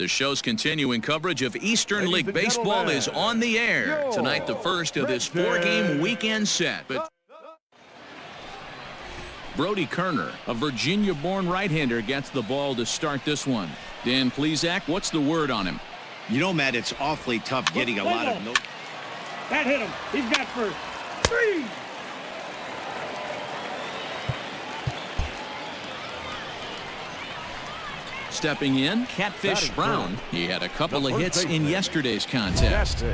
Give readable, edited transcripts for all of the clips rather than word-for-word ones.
The show's continuing coverage of Eastern League Baseball is on the air. Tonight, the first of this 4-game weekend set. But Brody Kerner, a Virginia-born right-hander, gets the ball to start this one. Dan Plesac, what's the word on him? You know, Matt, it's awfully tough getting a lot of... That hit him. He's got first. 3. Stepping in, Catfish Brown. He had a couple of hits in yesterday's contest.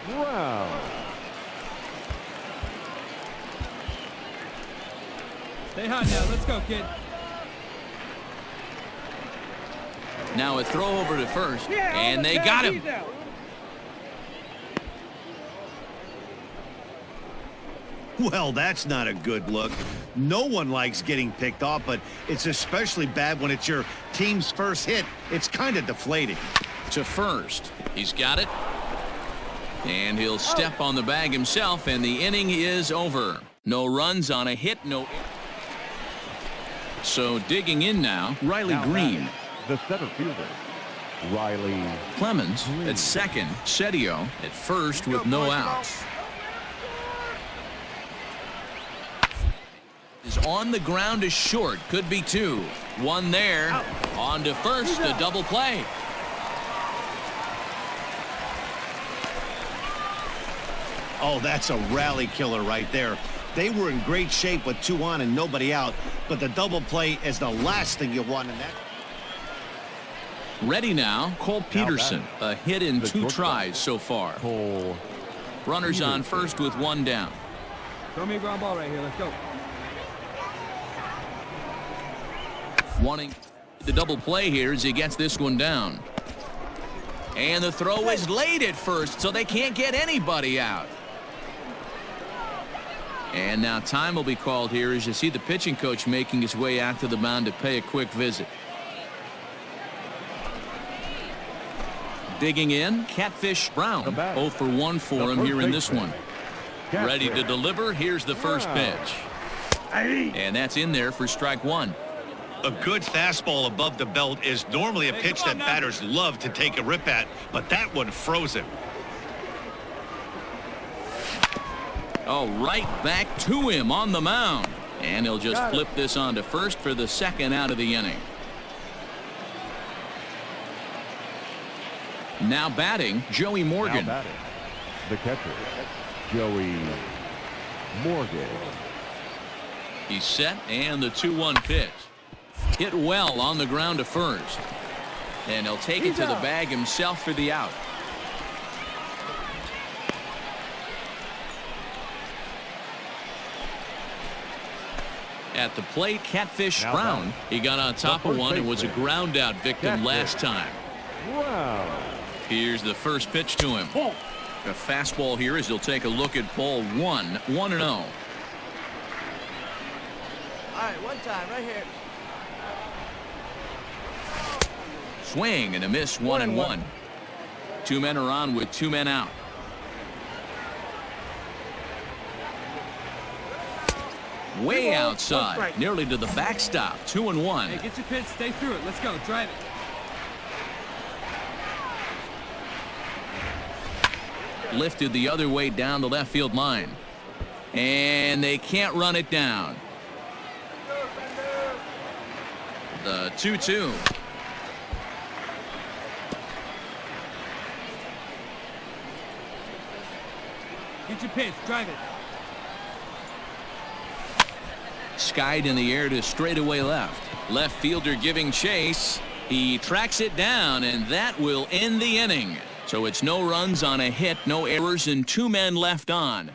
Brown. Stay hot now. Let's go, kid. Now a throw over to first, and they got him. Well, that's not a good look. No one likes getting picked off, but it's especially bad when it's your team's first hit. It's kind of deflating. To first. He's got it. And he'll step on the bag himself, and the inning is over. No runs on a hit, no. So digging in now, Riley Green. The center fielder, Riley Clemens at second. Setio at first with no outs. Is on the ground is short. Could be 2. 1 there. On to first. The double play. Oh, that's a rally killer right there. They were in great shape with 2 on and nobody out, but the double play is the last thing you want in that. Ready now, Cole Peterson. A hit in 2 tries so far. Cole Runners on first with 1 down. Throw me a ground ball right here. Let's go. Wanting the double play here as he gets this one down. And the throw is late at first, so they can't get anybody out. And now time will be called here as you see the pitching coach making his way out to the mound to pay a quick visit. Digging in, Catfish Brown. 0 for 1 for him here in this one. Ready to deliver. Here's the first pitch. And that's in there for strike 1. A good fastball above the belt is normally a pitch that batters love to take a rip at, but that one froze him. Oh, right back to him on the mound. And he'll just flip this on to first for the second out of the inning. Now batting, Joey Morgan. The catcher, Joey Morgan. He's set, and the 2-1 pitch. Hit well on the ground to first. And he'll take it to the bag himself for the out. At the plate, Catfish Brown. He got on top of one and was a ground out victim last time. Wow. Here's the first pitch to him. A fastball here as he'll take a look at ball 1. 1-0. All right, one time right here. Swing and a miss. 1-1. 2 men are on with 2 men out. Way outside, nearly to the backstop. 2-1. Hey, get your pitch, stay through it. Let's go, drive it. Lifted the other way down the left field line. And they can't run it down. The 2-2. Get your pitch, drive it. Skied in the air to straightaway left. Left fielder giving chase. He tracks it down, and that will end the inning. So it's no runs on a hit, no errors, and 2 men left on.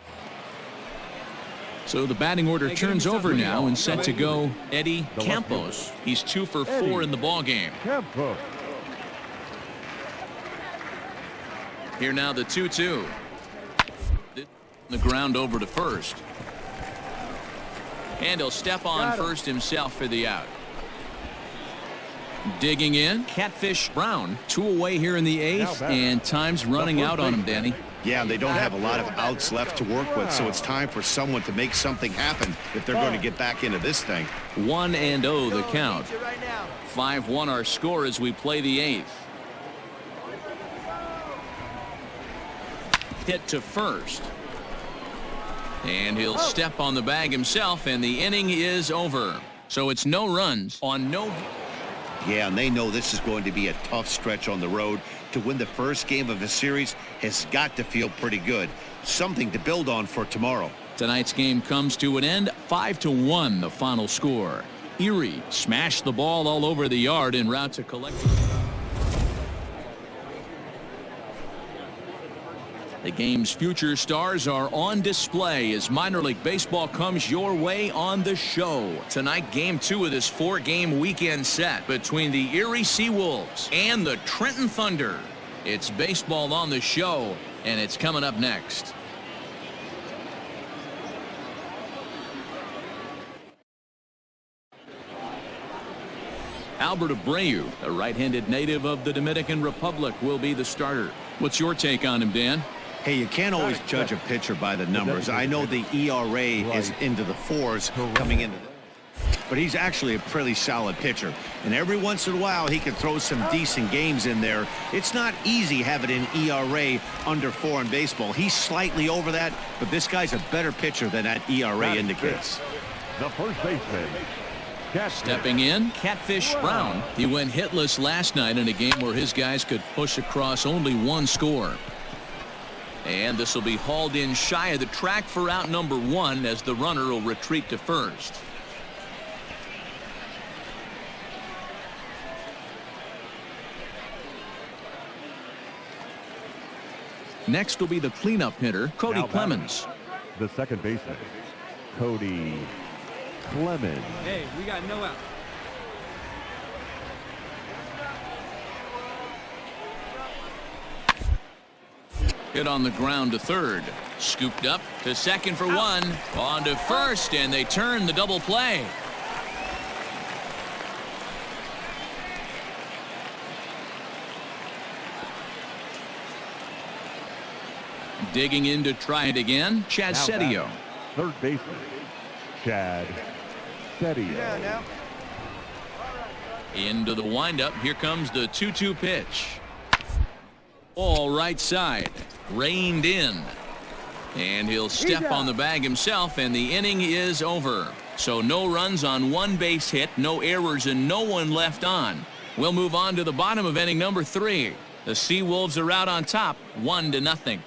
So the batting order turns over now and set to go Eddie Campos. He's 2 for 4 in the ballgame. Here now the 2-2. The ground over to first. And he'll step on first himself for the out. Digging in, Catfish Brown. 2 away here in the 8th, and time's running out on him, Danny. Yeah, they don't have a lot of outs left to work with, so it's time for someone to make something happen if they're going to get back into this thing. 1-0 the count. 5-1 our score as we play the 8th. hit to first. And he'll step on the bag himself, and the inning is over. So it's no runs on no. Yeah, and they know this is going to be a tough stretch on the road. To win the first game of the series has got to feel pretty good. Something to build on for tomorrow. Tonight's game comes to an end, 5-1 the final score. Erie smashed the ball all over the yard en route to collect. The game's future stars are on display as minor league baseball comes your way on the show. Tonight, game 2 of this 4-game weekend set between the Erie Seawolves and the Trenton Thunder. It's baseball on the show, and it's coming up next. Albert Abreu, a right-handed native of the Dominican Republic, will be the starter. What's your take on him, Dan? Hey, you can't always judge a pitcher by the numbers. I know the ERA is into the 4s coming into this, but he's actually a pretty solid pitcher. And every once in a while, he can throw some decent games in there. It's not easy having an ERA under 4 in baseball. He's slightly over that, but this guy's a better pitcher than that ERA indicates. The first baseman. Catfish. Stepping in, Catfish Brown. He went hitless last night in a game where his guys could push across only one score. And this will be hauled in shy of the track for out number 1 as the runner will retreat to first. Next will be the cleanup hitter, Cody Clemens. The second baseman, Cody Clemens. Hey, we got no out. Hit on the ground to third. Scooped up to second for 1. On to first, and they turn the double play. Digging in to try it again, Chad Setio. Third baseman, Chad Setio. Yeah, now. Into the windup. Here comes the 2-2 pitch. All right side. Reined in. And he'll step on the bag himself, and the inning is over. So no runs on 1 base hit, no errors, and no one left on. We'll move on to the bottom of inning number 3. The Seawolves are out on top, 1-0.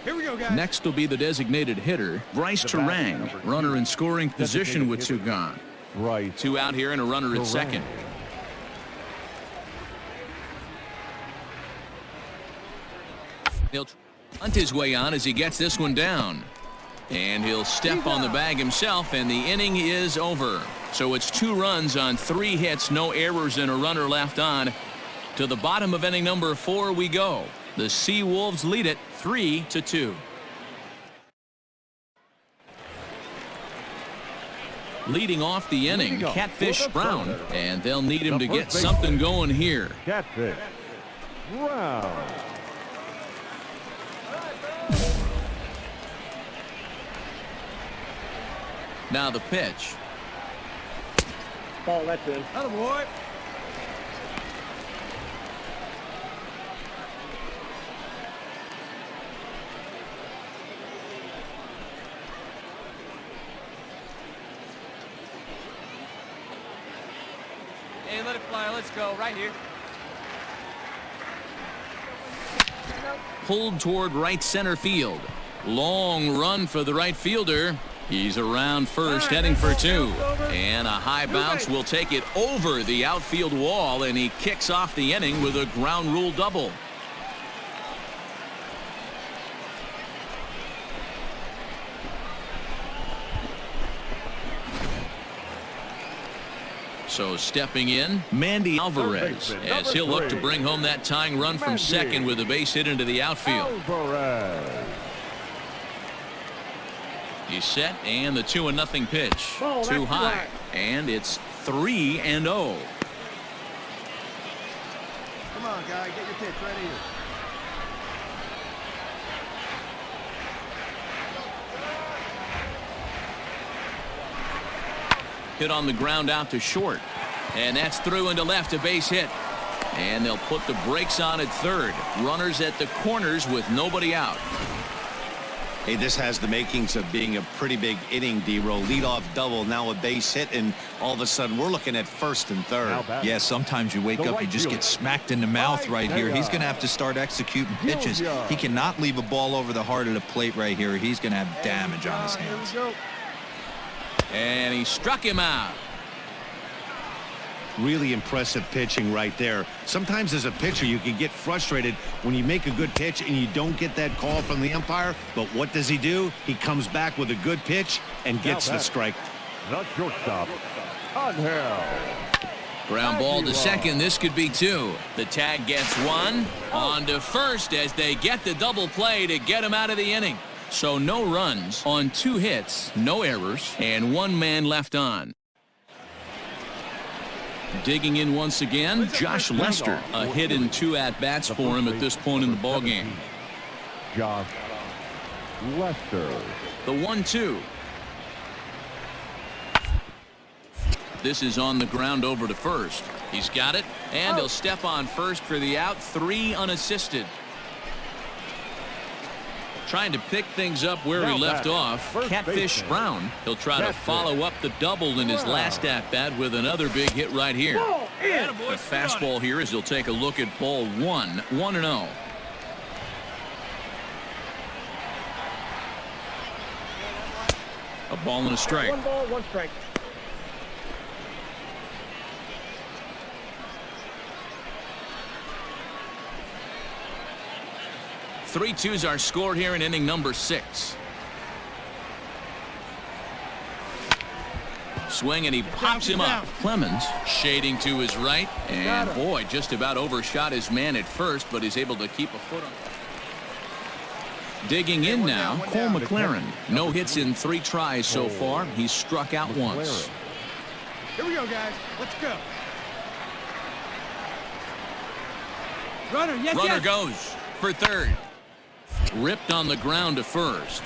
Here we go, guys. Next will be the designated hitter, Bryce Terang. Runner in scoring position with 2 gone. Right. 2 out here and a runner at second. He'll hunt his way on as he gets this one down. And he'll step on the bag himself, and the inning is over. So it's 2 runs on 3 hits, no errors, and a runner left on. To the bottom of inning number 4 we go. The Seawolves lead it 3-2. Leading off the inning, Catfish Brown, and they'll need him to get something going here. Catfish Brown. Now the pitch. Ball, that's in. Atta boy. Hey, let it fly. Let's go. Right here. Pulled toward right center field. Long run for the right fielder. He's around first, heading for 2. And a high bounce will take it over the outfield wall, and he kicks off the inning with a ground rule double. So stepping in, Mandy Alvarez, as he'll look to bring home that tying run from second with a base hit into the outfield. Alvarez. He's set, and the 2-0 pitch. Ball, Too that's high, right. and it's 3-0. Come on, guy. Get your pitch right here. Hit on the ground out to short, and that's through into left, a base hit. And they'll put the brakes on at third. Runners at the corners with nobody out. Hey, this has the makings of being a pretty big inning, D-Roll. Leadoff double, now a base hit, and all of a sudden we're looking at first and third. Yeah, sometimes you wake up, you just get smacked in the mouth right here. He's going to have to start executing pitches. He cannot leave a ball over the heart of the plate right here. He's going to have damage on his hands. And he struck him out. Really impressive pitching right there. Sometimes as a pitcher you can get frustrated when you make a good pitch and you don't get that call from the umpire, but what does he do? He comes back with a good pitch and gets the strike. The shortstop, Angel. Ground ball to second. This could be two. The tag gets one. On to first as they get the double play to get him out of the inning. So no runs on 2 hits, no errors, and 1 man left on. Digging in once again, Josh Lester. A hit in 2 at-bats for him at this point in the ballgame. Josh Lester. The 1-2. This is on the ground over to first. He's got it, and he'll step on first for the out. 3 unassisted. Trying to pick things up where he left off. Catfish Brown. He'll try to follow up the double in his last at-bat with another big hit right here. The fastball here as he'll take a look at ball 1. 1-0. A ball and a strike. 1 ball, 1 strike. Three twos are scored here in inning number 6. Swing and he pops him up. Clemens shading to his right, and boy, just about overshot his man at first, but he's able to keep a foot on. Digging in now, Cole McLaren. No hits in 3 tries so far. He's struck out once. Here we go, guys. Let's go. Runner goes for third. Ripped on the ground to first.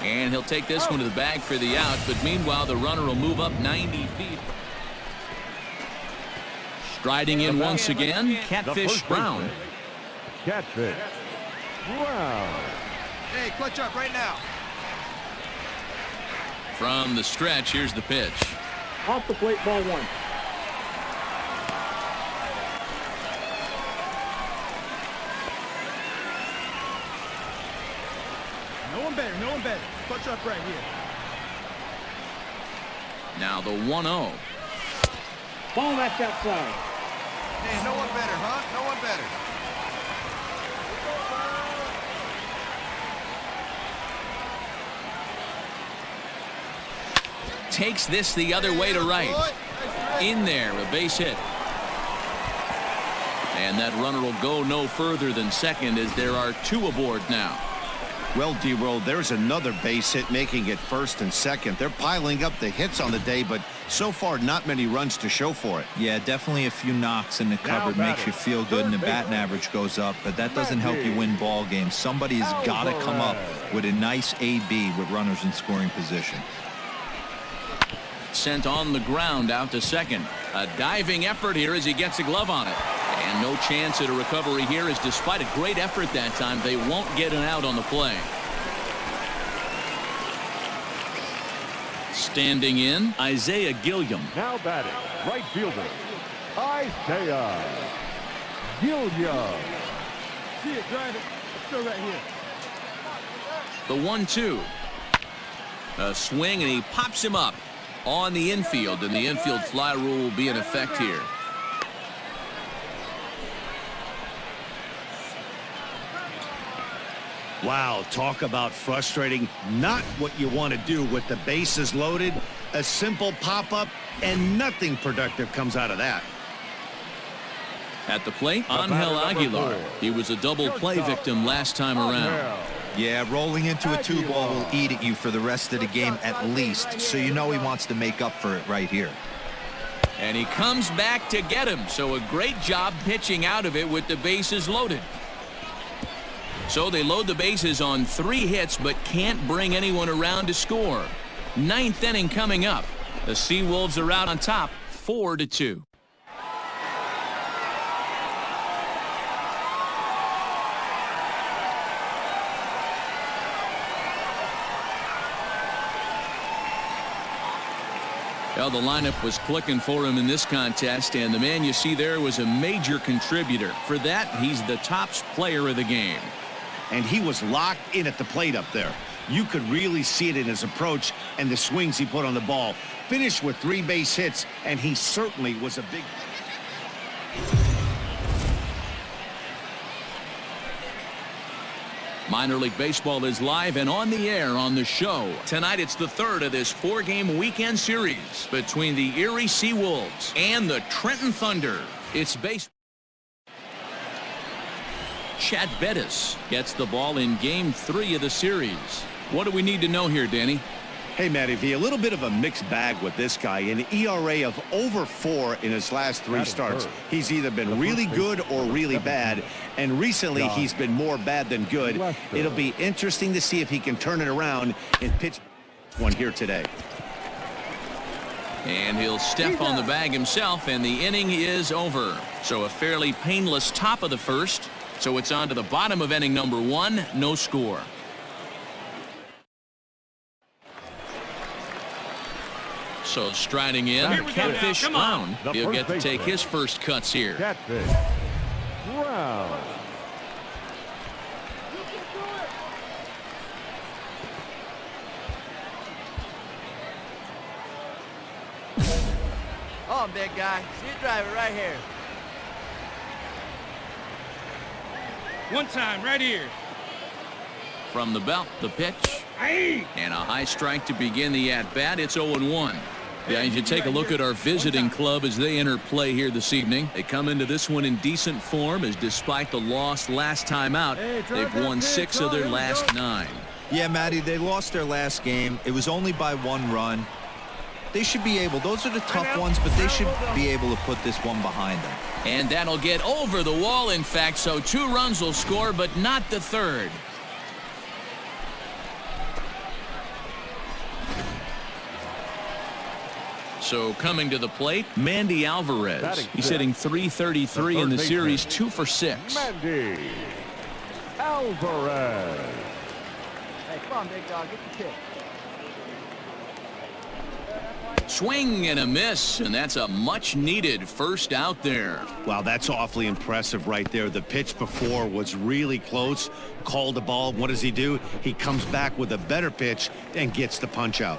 And he'll take this one to the bag for the out, but meanwhile the runner will move up 90 feet. Striding in once again, Catfish Brown. Catfish Brown. Hey, clutch up right now. From the stretch, here's the pitch. Off the plate, ball 1. No one better. Clutch up right here. Now the 1-0. Ball that's outside. Hey, no one better, huh? No one better. Takes this the other way to right. In there, a base hit. And that runner will go no further than second as there are 2 aboard now. Well, D-Roll, there's another base hit making it first and second. They're piling up the hits on the day, but so far not many runs to show for it. Yeah, definitely a few knocks in the cupboard makes you feel good and the batting average goes up, but that doesn't help you win ball games. Somebody's got to come up with a nice AB with runners in scoring position. Sent on the ground out to second. A diving effort here as he gets a glove on it. And no chance at a recovery here, as despite a great effort that time, they won't get an out on the play. Standing in, Isaiah Gilliam. Now batting, right fielder, Isaiah Gilliam. See it, drive it. Let's go right here. The 1-2. A swing, and he pops him up on the infield, and the infield fly rule will be in effect here. Wow, talk about frustrating. Not what you want to do with the bases loaded. A simple pop-up, and nothing productive comes out of that. At the plate, Angel Aguilar. He was a double play victim last time around. Yeah, rolling into a 2-ball will eat at you for the rest of the game at least, so you know he wants to make up for it right here. And he comes back to get him, so a great job pitching out of it with the bases loaded. So they load the bases on 3 hits, but can't bring anyone around to score. 9th inning coming up. The Seawolves are out on top, 4-2. Well, the lineup was clicking for him in this contest, and the man you see there was a major contributor. For that, he's the top player of the game. And he was locked in at the plate up there. You could really see it in his approach and the swings he put on the ball. Finished with 3 base hits, and he certainly was a big... Minor League Baseball is live and on the air on the show. Tonight it's the third of this 4-game weekend series between the Erie Seawolves and the Trenton Thunder. It's baseball. Chad Bettis gets the ball in Game 3 of the series. What do we need to know here, Danny? Hey, Matty V, a little bit of a mixed bag with this guy. An ERA of over 4 in his last 3 starts. He's either been really good or really bad, and recently he's been more bad than good. It'll be interesting to see if he can turn it around and pitch one here today. And he'll step on the bag himself, and the inning is over. So a fairly painless top of the first. So it's on to the bottom of inning number 1, no score. So striding in, Catfish Brown. He'll get to take his first cuts here. Catfish Brown. On, big guy. See you drive it right here. One time, right here. From the belt, the pitch. And a high strike to begin the at-bat. It's 0-1. Yeah, as you take a look at our visiting club as they enter play here this evening. They come into this one in decent form, as despite the loss last time out, they've won 6 of their last 9. Yeah, Matty, they lost their last game. It was only by 1 run. They should be able, those are the tough ones, but they should be able to put this one behind them. And that'll get over the wall, in fact, so 2 runs will score, but not the third. So coming to the plate, Mandy Alvarez. He's hitting .333 in the series, 2 for 6. Mandy Alvarez. Hey, come on, big dog. Get the kick. Swing and a miss, and that's a much-needed first out there. Wow, that's awfully impressive right there. The pitch before was really close. Called the ball. What does he do? He comes back with a better pitch and gets the punch out.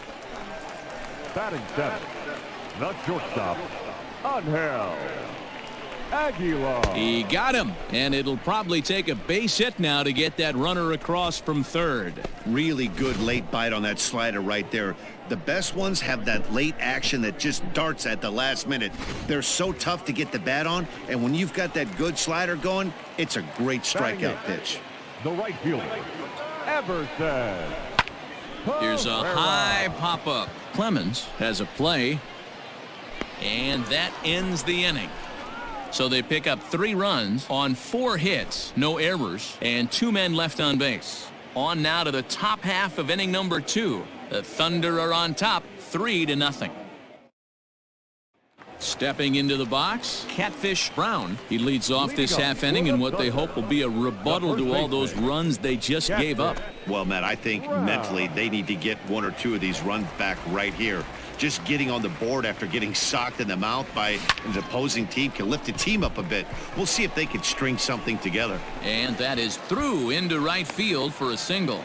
Batting 7th, the shortstop, Angel Aguilar. He got him, and it'll probably take a base hit now to get that runner across from third. Really good late bite on that slider right there. The best ones have that late action that just darts at the last minute. They're so tough to get the bat on, and when you've got that good slider going, it's a great strikeout pitch. The right fielder, Everson. Here's a high pop-up. Clemens has a play, and that ends the inning. So they pick up 3 runs on 4 hits, no errors, and 2 men left on base. On now to the top half of inning number 2. The Thunder are on top, 3-0. Stepping into the box, Catfish Brown. He leads off this half inning in what they hope will be a rebuttal to all those runs they just gave up. Well, Matt, I think mentally they need to get 1 or 2 of these runs back right here. Just getting on the board after getting socked in the mouth by an opposing team can lift the team up a bit. We'll see if they can string something together. And that is through into right field for a single.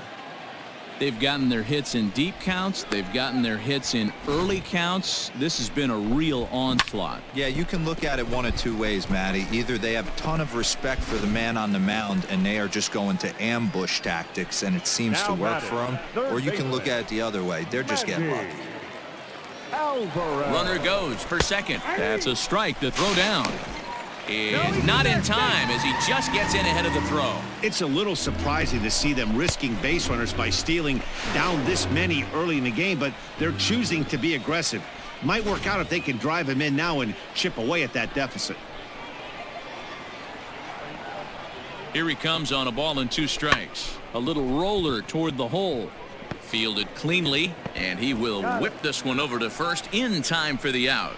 They've gotten their hits in deep counts. They've gotten their hits in early counts. This has been a real onslaught. Yeah, you can look at it one of 2 ways, Matty. Either they have a ton of respect for the man on the mound and they are just going to ambush tactics and it seems to work for them, or you can look at it the other way. They're just getting lucky. Alvarez. Runner goes for second. That's a strike to throw down. And not in time as he just gets in ahead of the throw. It's a little surprising to see them risking base runners by stealing down this many early in the game, but they're choosing to be aggressive. Might work out if they can drive him in now and chip away at that deficit. Here he comes on a ball and 2 strikes. A little roller toward the hole. Fielded cleanly, and he will whip this one over to first in time for the out.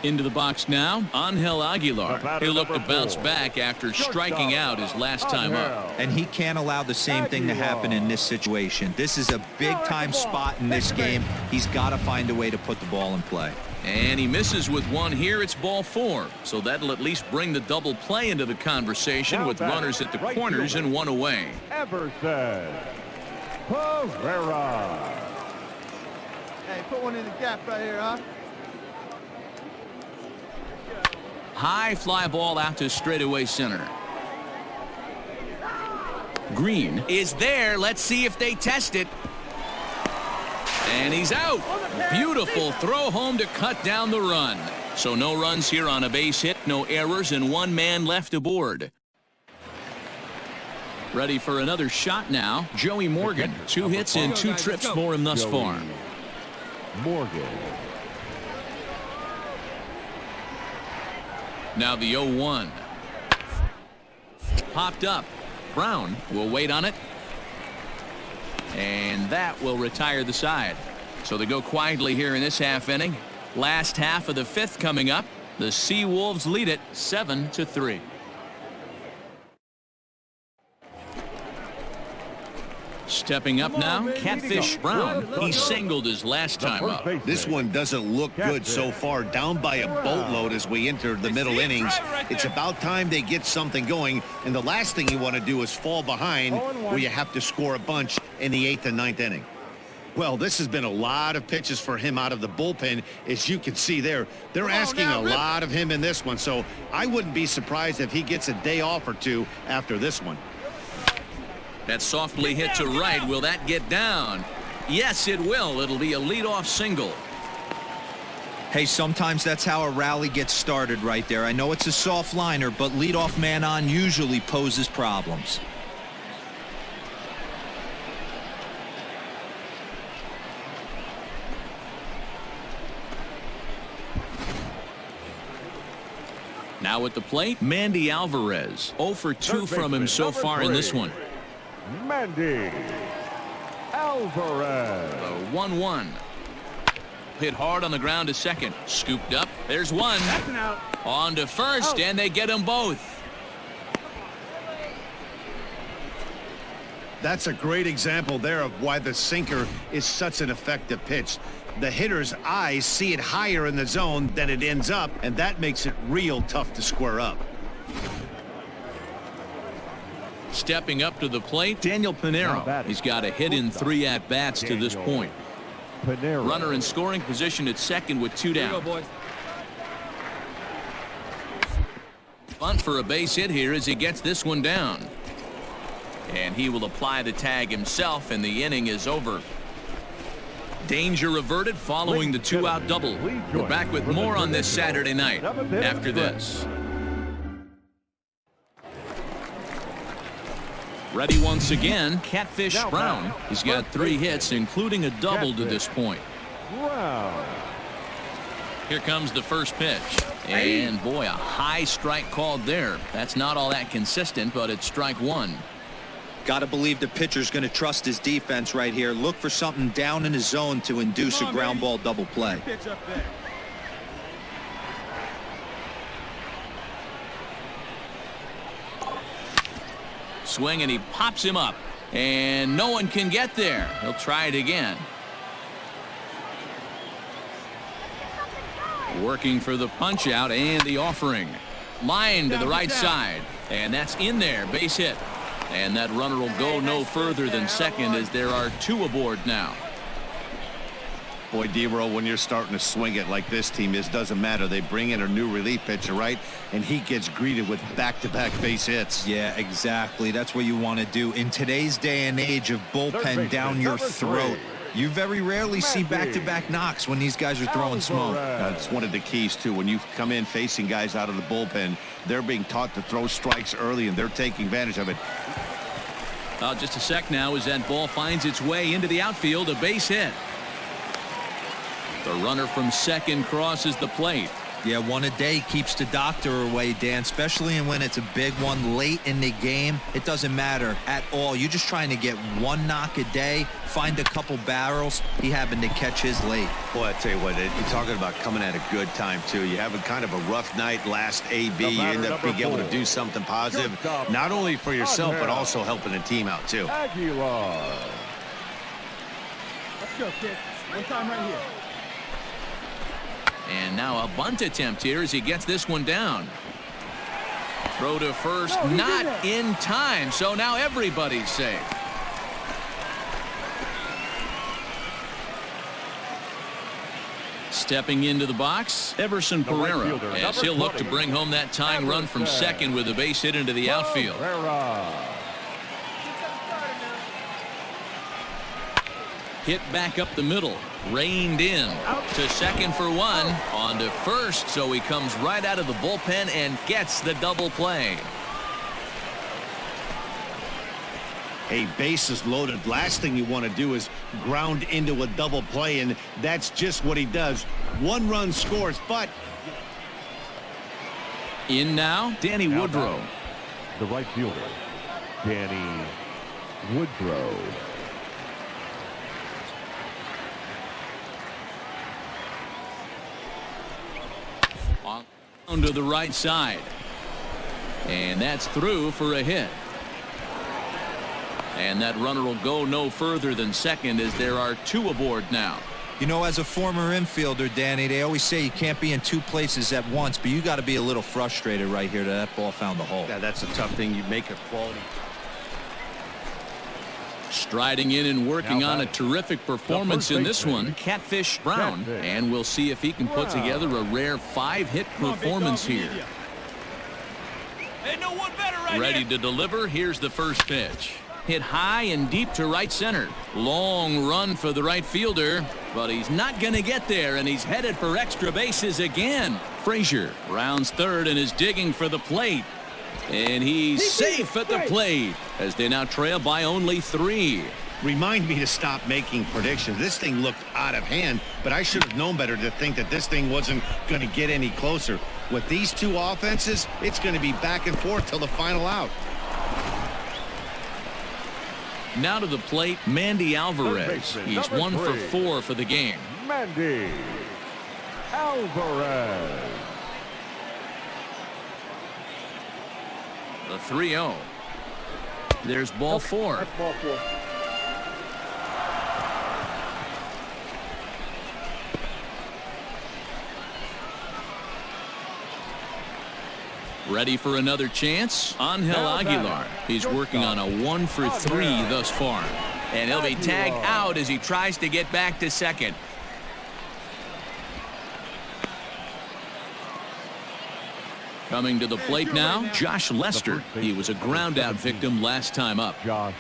Into the box now, Angel Aguilar. batter He'll look to number bounce 4. back after striking out his last time up. And he can't allow the same thing to happen in this situation. This is a big-time spot in this game. He's got to find a way to put the ball in play. And he misses with one here. It's ball 4. So that'll at least bring the double play into the conversation Now with batter, runners at the right corners fielder. and one away. Everson Pereira. Hey, put one in the gap right here, huh? High fly ball out to straightaway center. Green is there. Let's see if they test it. And he's out. Beautiful throw home to cut down the run. So no runs here on a base hit, no errors, and one man left aboard. Ready for another shot now. Joey Morgan. 2 hits and 2 trips for him thus far. Morgan. Now the 0-1. Popped up. Brown will wait on it. And that will retire the side. So they go quietly here in this half inning. Last half of the 5th coming up. The Seawolves lead it 7-3. Stepping up now, Catfish Brown. He singled his last time up. This one doesn't look good so far. Down by a boatload as we enter the middle innings. It's about time they get something going. And the last thing you want to do is fall behind where you have to score a bunch in the 8th and 9th inning. Well, this has been a lot of pitches for him out of the bullpen. As you can see there, they're asking a lot of him in this one. So I wouldn't be surprised if he gets a day off or two after this one. That's softly hit to right. Will that get down? Yes, it will. It'll be a leadoff single. Hey, sometimes that's how a rally gets started right there. I know it's a soft liner, but leadoff man on usually poses problems. Now at the plate, Mandy Alvarez. 0 for 2 from him so far in this one. Mandy Alvarez. The 1-1. Hit hard on the ground to second. Scooped up. There's one. That's an out. On to first, and they get them both. That's a great example there of why the sinker is such an effective pitch. The hitter's eyes see it higher in the zone than it ends up, and that makes it real tough to square up. Stepping up to the plate, Daniel Pinero. He's got a hit in 3 at-bats to this point. Pinero. Runner in scoring position at second with 2 Here down. you go, boys. Bunt for a base hit here as he gets this one down. And he will apply the tag himself, and the inning is over. Danger averted following the 2-out double. We're back with more on this Saturday night after this. Ready once again, Catfish Brown. He's got 3 hits, including a double to this point. Brown. Here comes the first pitch. And boy, a high strike called there. That's not all that consistent, but it's strike 1. Got to believe the pitcher's going to trust his defense right here. Look for something down in his zone to induce a ground ball double play. Pitch up there. Swing, and he pops him up. And no one can get there. He'll try it again. Working for the punch out and the offering. Line to the right side. And that's in there. Base hit. And that runner will go no further than second as there are 2 aboard now. Boy, D-Roll, when you're starting to swing it like this team is, doesn't matter. They bring in a new relief pitcher, right? And he gets greeted with back-to-back base hits. Yeah, exactly. That's what you want to do. In today's day and age of bullpen down your throat, you very rarely see back-to-back knocks when these guys are throwing smoke. That's one of the keys, too. When you come in facing guys out of the bullpen, they're being taught to throw strikes early, and they're taking advantage of it. Just a sec now as that ball finds its way into the outfield. A base hit. The runner from second crosses the plate. Yeah, one a day keeps the doctor away, Dan, especially when it's a big one late in the game. It doesn't matter at all. You're just trying to get one knock a day, find a couple barrels. He happened to catch his late. Boy, I tell you what, you're talking about coming at a good time, too. You have a kind of a rough night last AB. You end up being able to do something positive, not only for yourself, but also helping the team out, too. Aguilar. Let's go, kid. One time right here. And now a bunt attempt here as he gets this one down. Throw to first, not in time, so now everybody's safe. Stepping into the box, Everson Pereira, as he'll look to bring home that tying run from second with a base hit into the outfield. Hit back up the middle, reined in to second for one, on to first, so he comes right out of the bullpen and gets the double play. Hey, bases loaded. Last thing you want to do is ground into a double play, and that's just what he does. One run scores, but in now, Danny Woodrow. The right fielder, Danny Woodrow. On to the right side. And that's through for a hit. And that runner will go no further than second as there are two aboard now. You know, as a former infielder, Danny, they always say you can't be in two places at once, but you got to be a little frustrated right here that ball found the hole. yeah, that's a tough thing. You make a quality. Striding in and working Now on a batting. terrific performance in this one, Catfish Brown. Catfish. And we'll see if he can put together a rare 5-hit performance here. Hey, no one better right Ready here. to deliver. Here's the first pitch. Hit high and deep to right center. Long run for the right fielder, but he's not going to get there, and he's headed for extra bases again. Frazier rounds third and is digging for the plate. And he's safe at the plate as they now trail by only 3. Remind me to stop making predictions. This thing looked out of hand, but I should have known better to think that this thing wasn't going to get any closer. With these two offenses, it's going to be back and forth till the final out. Now to the plate, Mandy Alvarez. He's 1 for 4 for the game. Mandy Alvarez. The 3-0. There's ball 4. That's ball 4. Ready for another chance? Angel Aguilar. He's working on a 1 for 3 thus far. And he'll be tagged out as he tries to get back to second. Coming to the plate now, Josh Lester. He was a ground out victim last time up. Josh.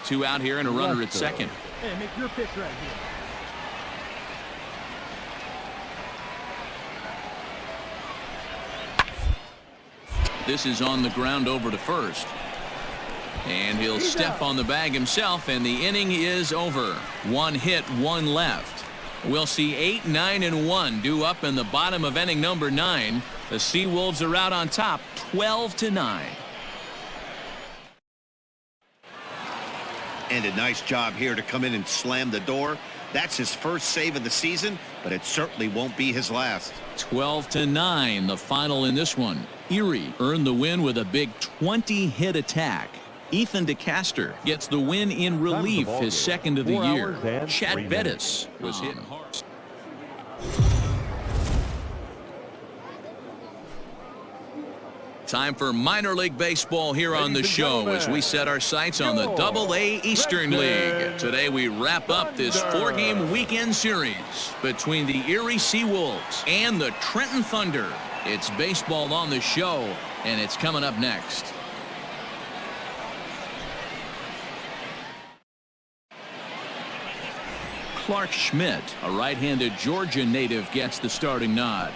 2 out here and a runner at second. Hey, make your pitch right here. This is on the ground over to first. And he'll step on the bag himself, and the inning is over. 1 hit, 1 left. We'll see 8, 9, and 1 due up in the bottom of inning number 9. The Seawolves are out on top, 12-9. And a nice job here to come in and slam the door. That's his first save of the season, but it certainly won't be his last. 12-9, the final in this one. Erie earned the win with a big 20-hit attack. Ethan DeCaster gets the win in relief, his second of the year. Chad Bettis was hitting hard. Time for minor league baseball here on the show as we set our sights on the Double-A Eastern League. Today we wrap up this 4-game weekend series between the Erie Seawolves and the Trenton Thunder. It's baseball on the show, and it's coming up next. Clark Schmidt, a right-handed Georgia native, gets the starting nod.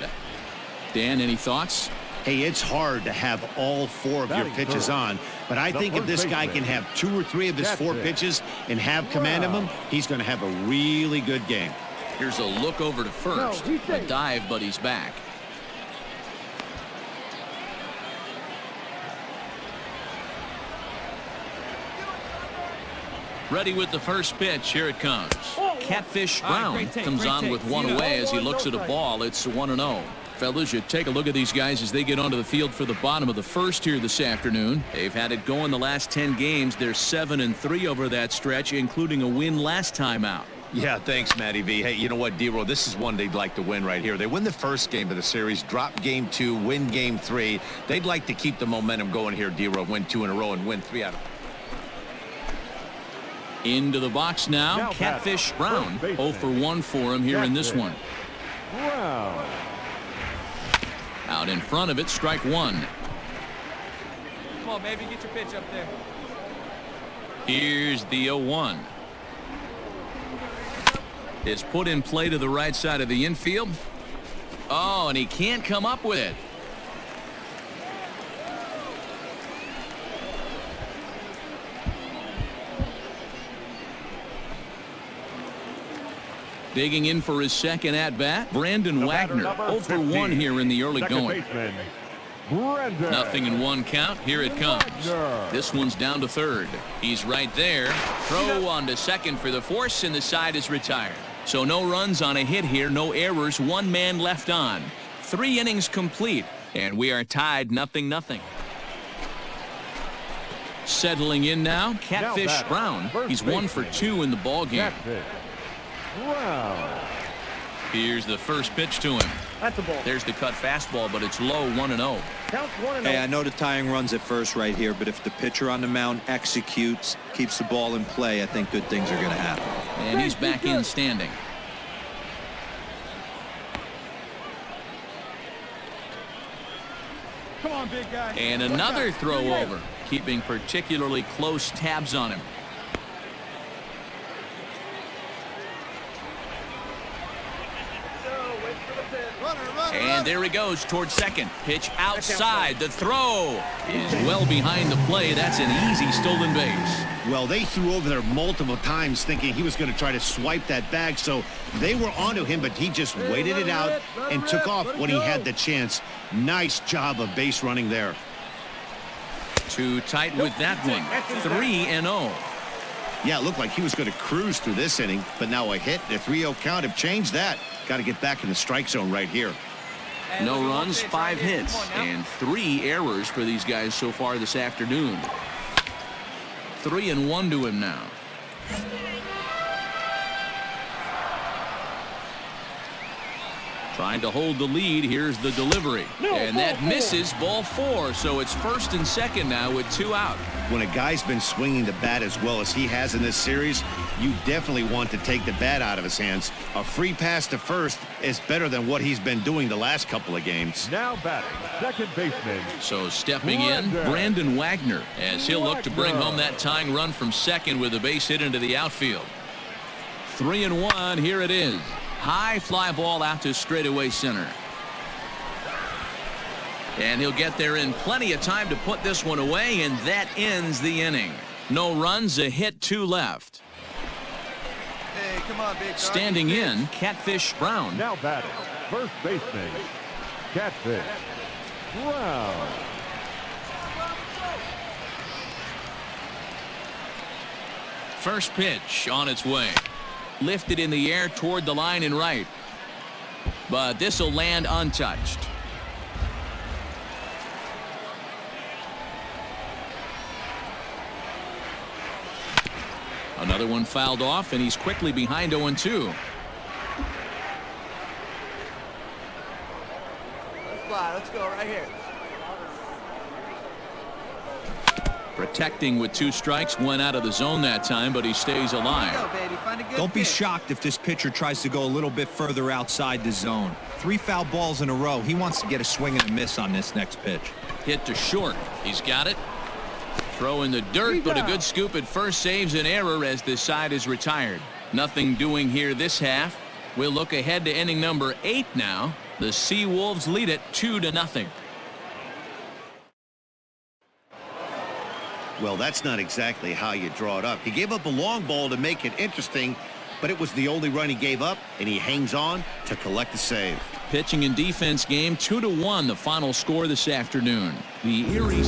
Dan, any thoughts? Hey, it's hard to have all 4 of your pitches on, but I think if this guy can have 2 or 3 of his 4 pitches and have command of them, he's going to have a really good game. Here's a look over to first. A dive, but he's back. Ready with the first pitch. Here it comes. Catfish Brown great take, comes great on take. with one away as he looks at a ball. It's 1-0. Fellas, you take a look at these guys as they get onto the field for the bottom of the first here this afternoon. They've had it going the last 10 games. They're 7-3 over that stretch, including a win last time out. Yeah, thanks, Matty V. Hey, you know what, D-Roll? This is one they'd like to win right here. They win the first game of the series, drop game 2, win game 3. They'd like to keep the momentum going here, D-Roll, win 2 in a row and win 3 out of. Into the box now Catfish Brown. 0 for 1 for him here in this one. Brown. Out in front of it, strike 1. Come on, baby, get your pitch up there. Here's the 0-1. It's put in play to the right side of the infield. Oh, and he can't come up with it. Digging in for his second at-bat, Brandon Wagner. 0 for 1 here in the early going. Nothing in 1 count. Here it comes. This one's down to third. He's right there. Throw on to second for the force, and the side is retired. So no runs on a hit here, no errors, 1 man left on. 3 innings complete, and we are tied 0-0. Settling in now, Catfish Brown. He's 1 for 2 in the ball game. Brown. Here's the first pitch to him. That's a ball. There's the cut fastball, but it's low, 1-0. Counts 1-0. Hey, I know the tying runs at first right here, but if the pitcher on the mound executes, keeps the ball in play, I think good things are going to happen. And he's back in standing. Come on, big guy. And another throw over, keeping particularly close tabs on him. And there he goes towards second. Pitch outside. The throw is well behind the play. That's an easy stolen base. Well, they threw over there multiple times thinking he was going to try to swipe that bag, so they were onto him, but he just waited it out and took off when he had the chance. Nice job of base running there. Too tight with that one. 3-0. Yeah, it looked like he was going to cruise through this inning, but now a hit, the 3-0 count have changed that. Got to get back in the strike zone right here. No runs, 5 hits, and 3 errors for these guys so far this afternoon. 3-1 to him now. Trying to hold the lead. Here's the delivery. And that misses, ball 4. So it's first and second now with 2 out. When a guy's been swinging the bat as well as he has in this series, you definitely want to take the bat out of his hands. A free pass to first is better than what he's been doing the last couple of games. Now batting, second baseman. So stepping in, Brandon Wagner, as he'll look to bring home that tying run from second with a base hit into the outfield. 3-1, here it is. High fly ball out to straightaway center. And he'll get there in plenty of time to put this one away, and that ends the inning. No runs, a hit, 2 left. Hey, come on, big dog. Standing in, Catfish Brown. Now batting, first baseman, Catfish Brown. First pitch on its way. Lifted in the air toward the line and right. But this will land untouched. Another one fouled off, and he's quickly behind 0-2. Let's fly. Let's go right here. Protecting with 2 strikes, went out of the zone that time, but he stays alive. Go, baby. Find a good Don't be pitch. shocked if this pitcher tries to go a little bit further outside the zone. 3 foul balls in a row. He wants to get a swing and a miss on this next pitch. Hit to short. He's got it. Throw in the dirt, but a good scoop at first saves an error as this side is retired. Nothing doing here this half. We'll look ahead to inning number 8 now. The Seawolves lead it 2-0. Well, that's not exactly how you draw it up. He gave up a long ball to make it interesting, but it was the only run he gave up, and he hangs on to collect the save. Pitching and defense game, 2-1, the final score this afternoon. The Erie